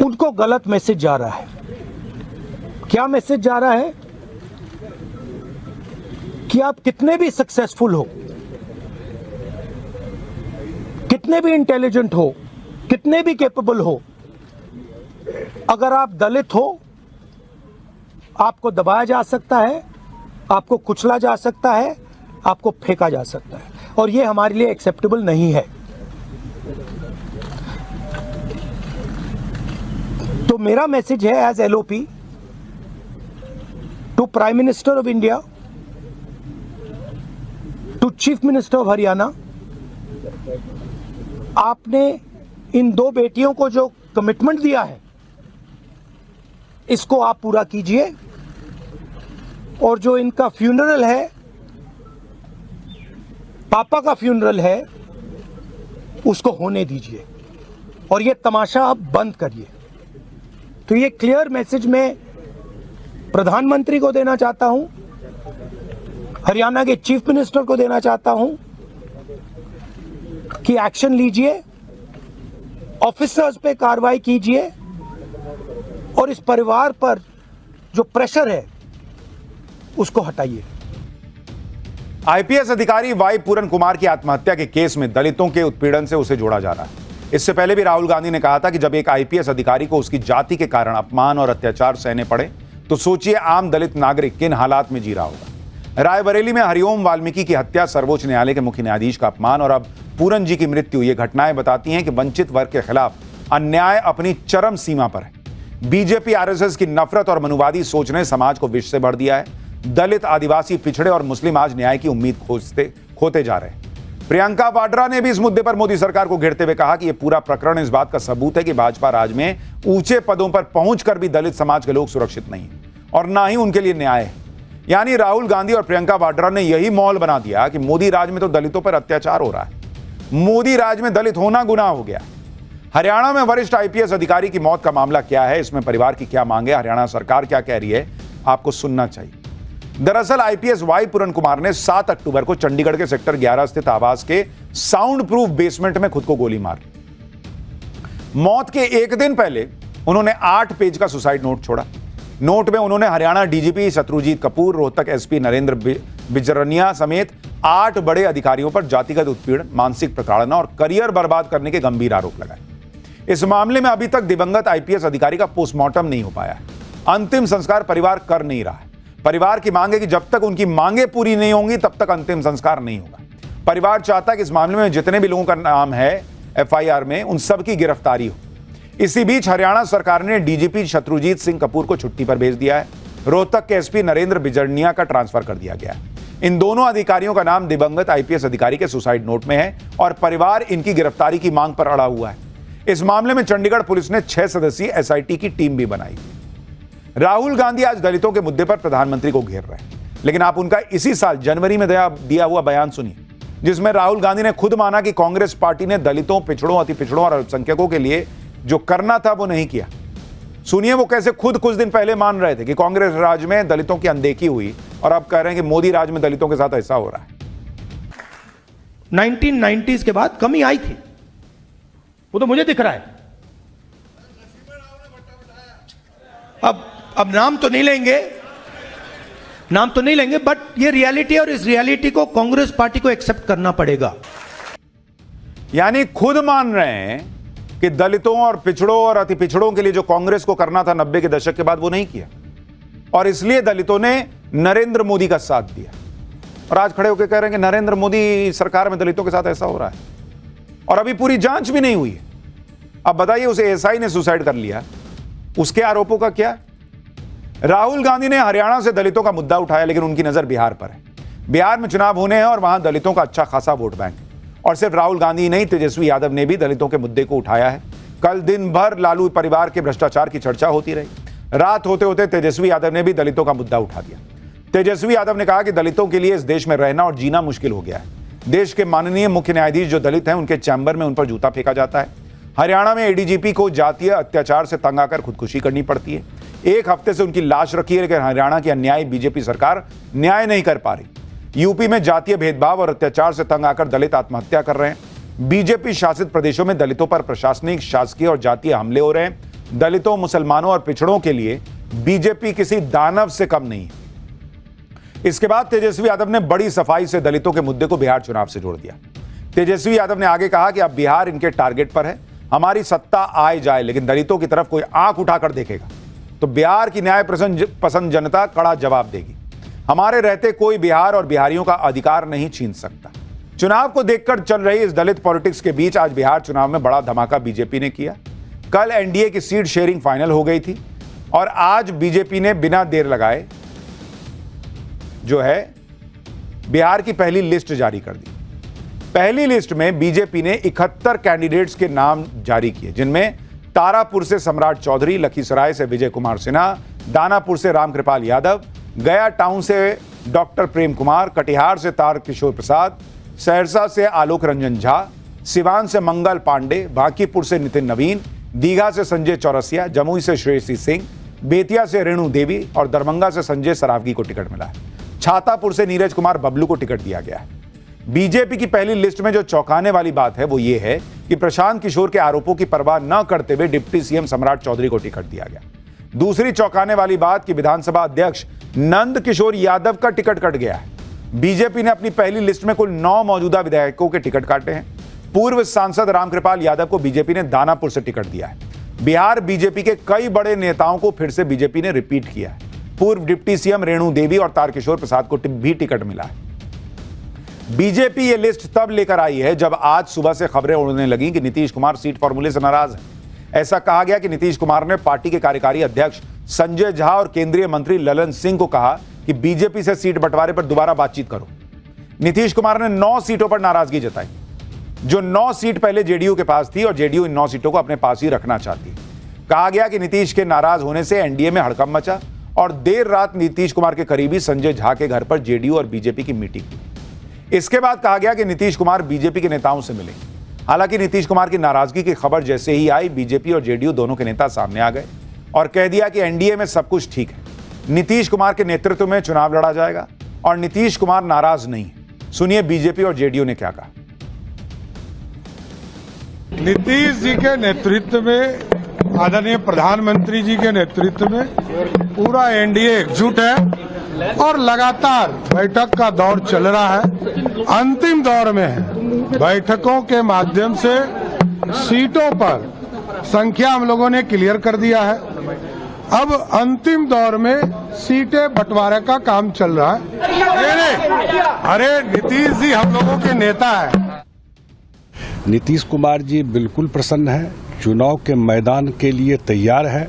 उनको गलत मैसेज जा रहा है। क्या मैसेज जा रहा है? कि आप कितने भी सक्सेसफुल हो, कितने भी इंटेलिजेंट हो, कितने भी कैपेबल हो, अगर आप दलित हो, आपको दबाया जा सकता है, आपको कुचला जा सकता है, आपको फेंका जा सकता है, और ये हमारे लिए एक्सेप्टेबल नहीं है। तो मेरा मैसेज है as LOP to prime minister of India, to chief minister of Haryana, आपने इन दो बेटियों को जो कमिटमेंट दिया है इसको आप पूरा कीजिए, और जो इनका फ्यूनरल है, पापा का फ्यूनरल है, उसको होने दीजिए और ये तमाशा आप बंद करिए। तो ये क्लियर मैसेज मैं प्रधानमंत्री को देना चाहता हूं, हरियाणा के चीफ मिनिस्टर को देना चाहता हूं कि एक्शन लीजिए, ऑफिसर्स पे कार्रवाई कीजिए और इस परिवार पर जो प्रेशर है उसको हटाइए। आईपीएस अधिकारी वाई पूरन कुमार की आत्महत्या के केस में दलितों के उत्पीड़न से उसे जोड़ा जा रहा है। इससे पहले भी राहुल गांधी ने कहा था कि जब एक आईपीएस अधिकारी को उसकी जाति के कारण अपमान और अत्याचार सहने पड़े तो सोचिए आम दलित नागरिक किन हालात में जी रहा होगा। रायबरेली में हरिओम वाल्मीकि की हत्या, सर्वोच्च न्यायालय के मुख्य न्यायाधीश का अपमान और अब पूरन जी की मृत्यु, ये घटनाएं बताती हैं कि वंचित वर्ग के खिलाफ अन्याय अपनी चरम सीमा पर है। बीजेपी आरएसएस की नफरत और मनुवादी सोच ने समाज को विष से भर दिया है। दलित, आदिवासी, पिछड़े और मुस्लिम आज न्याय की उम्मीद खोते जा रहे हैं। प्रियंका वाड्रा ने भी इस मुद्दे पर मोदी सरकार को घेरते हुए कहा कि यह पूरा प्रकरण इस बात का सबूत है कि भाजपा राज में ऊंचे पदों पर पहुंचकर भी दलित समाज के लोग सुरक्षित नहीं और ना ही उनके लिए न्याय है। यानी राहुल गांधी और प्रियंका वाड्रा ने यही माहौल बना दिया कि मोदी राज में तो दलितों पर अत्याचार हो रहा है, मोदी राज में दलित होना गुनाह हो गया। हरियाणा में वरिष्ठ आईपीएस अधिकारी की मौत का मामला क्या है, इसमें परिवार की क्या मांग है, हरियाणा सरकार क्या कह रही है, आपको सुनना चाहिए। दरअसल आईपीएस वाई पूरन कुमार ने 7 अक्टूबर को चंडीगढ़ के सेक्टर 11 स्थित आवास के साउंड प्रूफ बेसमेंट में खुद को गोली मार ली। मौत के एक दिन पहले उन्होंने 8 पेज का सुसाइड नोट छोड़ा। नोट में उन्होंने हरियाणा डीजीपी शत्रुजीत कपूर, रोहतक एसपी नरेंद्र बिजरनिया समेत 8 बड़े अधिकारियों पर जातिगत उत्पीड़न, मानसिक प्रताड़ना और करियर बर्बाद करने के गंभीर आरोप लगाए। इस मामले में अभी तक दिवंगत आईपीएस अधिकारी का पोस्टमार्टम नहीं हो पाया है। अंतिम संस्कार परिवार कर नहीं रहा है। परिवार की मांग है कि जब तक उनकी मांगे पूरी नहीं होंगी तब तक अंतिम संस्कार नहीं होगा। परिवार चाहता है कि इस मामले में जितने भी लोगों का नाम है एफआईआर में, उन सब की गिरफ्तारी हो। इसी बीच हरियाणा सरकार ने डीजीपी शत्रुजीत सिंह कपूर को छुट्टी पर भेज दिया है। रोहतक के एसपी नरेंद्र बिजरनिया का ट्रांसफर कर दिया गया है। इन दोनों अधिकारियों का नाम दिवंगत आईपीएस अधिकारी के सुसाइड नोट में है और परिवार इनकी गिरफ्तारी की मांग पर अड़ा हुआ है। इस मामले में चंडीगढ़ पुलिस ने 6 सदस्यीय एसआईटी की टीम भी बनाई। राहुल गांधी आज दलितों के मुद्दे पर प्रधानमंत्री को घेर रहे हैं, लेकिन आप उनका इसी साल जनवरी में दिया हुआ बयान सुनिए, जिसमें राहुल गांधी ने खुद माना कि कांग्रेस पार्टी ने दलितों, पिछड़ों, अति पिछड़ों और अल्पसंख्यकों के लिए जो करना था वो नहीं किया। सुनिए वो कैसे खुद कुछ दिन पहले मान रहे थे कि कांग्रेस राज में दलितों की अनदेखी हुई और अब कह रहे हैं कि मोदी राज में दलितों के साथ ऐसा हो रहा है। 1990s के बाद कमी आई थी, वो तो मुझे दिख रहा है। अब नाम तो नहीं लेंगे, बट ये रियलिटी है और इस रियलिटी को कांग्रेस पार्टी को एक्सेप्ट करना पड़ेगा। यानी खुद मान रहे हैं कि दलितों और पिछड़ों और अति पिछड़ों के लिए जो कांग्रेस को करना था 90 के दशक के बाद वो नहीं किया, और इसलिए दलितों ने नरेंद्र मोदी का साथ दिया। और आज खड़े होकर कह रहे हैं कि नरेंद्र मोदी सरकार में दलितों के साथ ऐसा हो रहा है, और अभी पूरी जांच भी नहीं हुई है। अब बताइए, उसे एसआई ने सुसाइड कर लिया, उसके आरोपों का क्या? राहुल गांधी ने हरियाणा से दलितों का मुद्दा उठाया, लेकिन उनकी नजर बिहार पर है। बिहार में चुनाव होने हैं और वहां दलितों का अच्छा खासा वोट बैंक है। और सिर्फ राहुल गांधी ही नहीं, तेजस्वी यादव ने भी दलितों के मुद्दे को उठाया है। कल दिन भर लालू परिवार के भ्रष्टाचार की चर्चा होती रही। रात होते होते तेजस्वी यादव ने भी दलितों का मुद्दा उठा दिया। तेजस्वी यादव ने कहा कि दलितों के लिए इस देश में रहना और जीना मुश्किल हो गया है। देश के माननीय मुख्य न्यायाधीश जो दलित हैं, उनके चैम्बर में उन पर जूता फेंका जाता है। हरियाणा में एडीजीपी को जातीय अत्याचार से तंग आकर खुदकुशी करनी पड़ती है। 1 हफ्ते से उनकी लाश रखी है, लेकिन हरियाणा की अन्यायी बीजेपी सरकार न्याय नहीं कर पा रही। यूपी में जातीय भेदभाव और अत्याचार से तंग आकर दलित आत्महत्या कर रहे हैं। बीजेपी शासित प्रदेशों में दलितों पर प्रशासनिक, शासकीय और जातीय हमले हो रहे हैं। दलितों, मुसलमानों और पिछड़ों के लिए बीजेपी किसी दानव से कम नहीं है। इसके बाद तेजस्वी यादव ने बड़ी सफाई से दलितों के मुद्दे को बिहार चुनाव से जोड़ दिया। तेजस्वी यादव ने आगे कहा कि अब बिहार इनके टारगेट पर है। हमारी सत्ता आए जाए, लेकिन दलितों की तरफ कोई आंख उठाकर देखेगा तो बिहार की न्याय पसंद जनता कड़ा जवाब देगी। हमारे रहते कोई बिहार और बिहारियों का अधिकार नहीं छीन सकता। चुनाव को देखकर चल रही इस दलित पॉलिटिक्स के बीच आज बिहार चुनाव में बड़ा धमाका बीजेपी ने किया। कल एनडीए की सीट शेयरिंग फाइनल हो गई थी और आज बीजेपी ने बिना देर लगाए जो है बिहार की पहली लिस्ट जारी कर दी। पहली लिस्ट में बीजेपी ने 71 कैंडिडेट्स के नाम जारी किए, जिनमें तारापुर से सम्राट चौधरी, लखीसराय से विजय कुमार सिन्हा, दानापुर से रामकृपाल यादव, गया टाउन से डॉक्टर प्रेम कुमार, कटिहार से तारकिशोर प्रसाद, सहरसा से आलोक रंजन झा, सिवान से मंगल पांडे, बांकीपुर से नितिन नवीन, दीघा से संजय चौरसिया, जमुई से श्रेयसी सिंह, बेतिया से रेणु देवी और दरभंगा से संजय सरावगी को टिकट मिला है। छातापुर से नीरज कुमार बबलू को टिकट दिया गया है। बीजेपी की पहली लिस्ट में जो चौंकाने वाली बात है वो ये है कि प्रशांत किशोर के आरोपों की परवाह न करते हुए डिप्टी सीएम सम्राट चौधरी को टिकट दिया गया। दूसरी चौंकाने वाली बात कि विधानसभा अध्यक्ष नंद किशोर यादव का टिकट कट गया है। बीजेपी ने अपनी पहली लिस्ट में कुल 9 मौजूदा विधायकों के टिकट काटे हैं। पूर्व सांसद रामकृपाल यादव को बीजेपी ने दानापुर से टिकट दिया है। बिहार बीजेपी के कई बड़े नेताओं को फिर से बीजेपी ने रिपीट किया है। पूर्व डिप्टी सीएम रेणु देवी और तारकिशोर प्रसाद को भी टिकट मिला है। बीजेपी ये लिस्ट तब लेकर आई है जब आज सुबह से खबरें उड़ने लगी कि नीतीश कुमार सीट फॉर्मूले से नाराज है। ऐसा कहा गया कि नीतीश कुमार ने पार्टी के कार्यकारी अध्यक्ष संजय झा और केंद्रीय मंत्री ललन सिंह को कहा कि बीजेपी से सीट बंटवारे पर दोबारा बातचीत करो। नीतीश कुमार ने 9 सीटों पर नाराजगी जताई। जो 9 सीट पहले जेडीयू के पास थी और जेडीयू इन 9 सीटों को अपने पास ही रखना चाहती है। कहा गया कि नीतीश के नाराज होने से एनडीए में हड़कंप मचा और देर रात नीतीश कुमार के करीबी संजय झा के घर पर जेडीयू और बीजेपी की मीटिंग हुई। इसके बाद कहा गया कि नीतीश कुमार बीजेपी के नेताओं से मिले। हालांकि नीतीश कुमार की नाराजगी की खबर जैसे ही आई, बीजेपी और जेडीयू दोनों के नेता सामने आ गए और कह दिया कि एनडीए में सब कुछ ठीक है। नीतीश कुमार के नेतृत्व में चुनाव लड़ा जाएगा और नीतीश कुमार नाराज नहीं है। सुनिए बीजेपी और जेडीयू ने क्या कहा। नीतीश जी के नेतृत्व में, आदरणीय प्रधानमंत्री जी के नेतृत्व में पूरा एनडीए एकजुट है और लगातार बैठक का दौर चल रहा है। अंतिम दौर में है। बैठकों के माध्यम से सीटों पर संख्या हम लोगों ने क्लियर कर दिया है। अब अंतिम दौर में सीटें बंटवारे का काम चल रहा है। अरे नीतीश जी हम लोगों के नेता है। नीतीश कुमार जी बिल्कुल प्रसन्न है, चुनाव के मैदान के लिए तैयार है।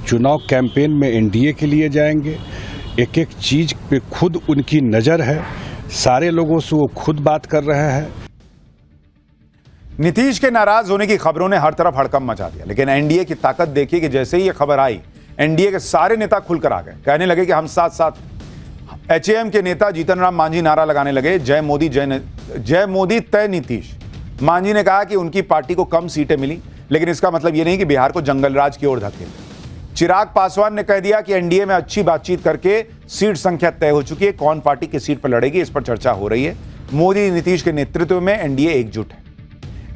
चुनाव कैंपेन में एनडीए के लिए जाएंगे। एक एक चीज पे खुद उनकी नजर है। सारे लोगों से वो खुद बात कर रहे हैं। नीतीश के नाराज होने की खबरों ने हर तरफ हड़कंप मचा दिया, लेकिन एनडीए की ताकत देखिए कि जैसे ही ये खबर आई, एनडीए के सारे नेता खुलकर आ गए। कहने लगे कि हम साथ साथ। एचएएम के नेता जीतन राम मांझी नारा लगाने लगे, जय मोदी तय नीतीश। मांझी ने कहा कि उनकी पार्टी को कम सीटें मिली, लेकिन इसका मतलब ये नहीं कि बिहार को जंगलराज की ओर धकेल। चिराग पासवान ने कह दिया कि एनडीए में अच्छी बातचीत करके सीट संख्या तय हो चुकी है। कौन पार्टी किस सीट पर लड़ेगी इस पर चर्चा हो रही है। मोदी नीतीश के नेतृत्व में एनडीए एकजुट है।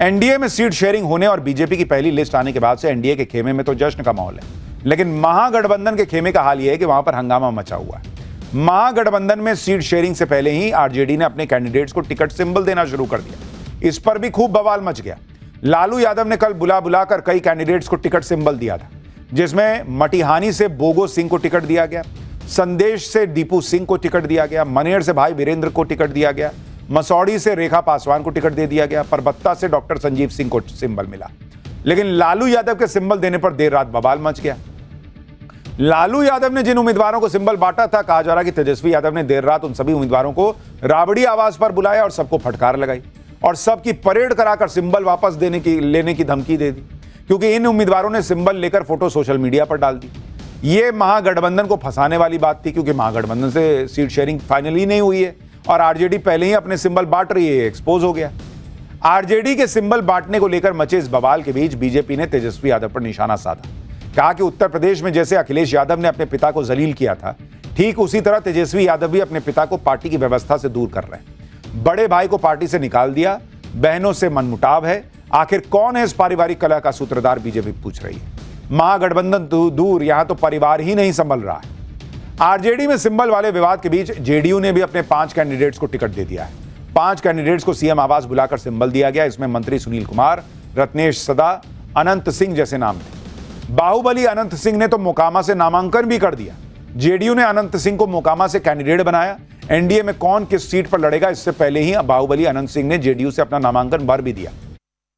एनडीए में सीट शेयरिंग होने और बीजेपी की पहली लिस्ट आने के बाद से एनडीए के खेमे में तो जश्न का माहौल है, लेकिन महागठबंधन के खेमे का हाल यह है कि वहां पर हंगामा मचा हुआ है। महागठबंधन में सीट शेयरिंग से पहले ही आरजेडी ने अपने कैंडिडेट्स को टिकट सिंबल देना शुरू कर दिया। इस पर भी खूब बवाल मच गया। लालू यादव ने कल बुलाकर कई कैंडिडेट्स को टिकट सिंबल दिया था, जिसमें मटिहानी से बोगो सिंह को टिकट दिया गया, संदेश से दीपू सिंह को टिकट दिया गया, मनेर से भाई वीरेंद्र को टिकट दिया गया, मसौड़ी से रेखा पासवान को टिकट दे दिया गया, परबत्ता से डॉक्टर संजीव सिंह को सिंबल मिला। लेकिन लालू यादव के सिंबल देने पर देर रात बवाल मच गया। लालू यादव ने जिन उम्मीदवारों को सिंबल बांटा था, कहा जा रहा कि तेजस्वी यादव ने देर रात उन सभी उम्मीदवारों को राबड़ी आवास पर बुलाया और सबको फटकार लगाई और सबकी परेड कराकर सिंबल वापस लेने की धमकी दे दी, क्योंकि इन उम्मीदवारों ने सिंबल लेकर फोटो सोशल मीडिया पर डाल दी। ये महागठबंधन को फंसाने वाली बात थी, क्योंकि महागठबंधन से सीट शेयरिंग फाइनल ही नहीं हुई है और आरजेडी पहले ही अपने सिंबल बांट रही है। एक्सपोज हो गया। आरजेडी के सिंबल बांटने को लेकर मचे इस बवाल के बीच बीजेपी ने तेजस्वी यादव पर निशाना साधा। कहा कि उत्तर प्रदेश में जैसे अखिलेश यादव ने अपने पिता को जलील किया था, ठीक उसी तरह तेजस्वी यादव भी अपने पिता को पार्टी की व्यवस्था से दूर कर रहे हैं। बड़े भाई को पार्टी से निकाल दिया बहनों से मनमुटाव है। आखिर कौन है इस पारिवारिक कलह का सूत्रधार, बीजेपी पूछ रही है। महागठबंधन दूर, यहां तो परिवार ही नहीं संभल रहा है। आरजेडी में सिंबल वाले विवाद के बीच जेडीयू ने भी अपने 5 कैंडिडेट्स को टिकट दे दिया है। 5 कैंडिडेट्स को सीएम आवास बुलाकर सिंबल दिया गया। इसमें मंत्री सुनील कुमार, रत्नेश सदा, अनंत सिंह जैसे नाम थे। बाहुबली अनंत सिंह ने तो मोकामा से नामांकन भी कर दिया। जेडीयू ने अनंत सिंह को मोकामा से कैंडिडेट बनाया। एनडीए में कौन किस सीट पर लड़ेगा, इससे पहले ही बाहुबली अनंत सिंह ने जेडीयू से अपना नामांकन भर भी दिया।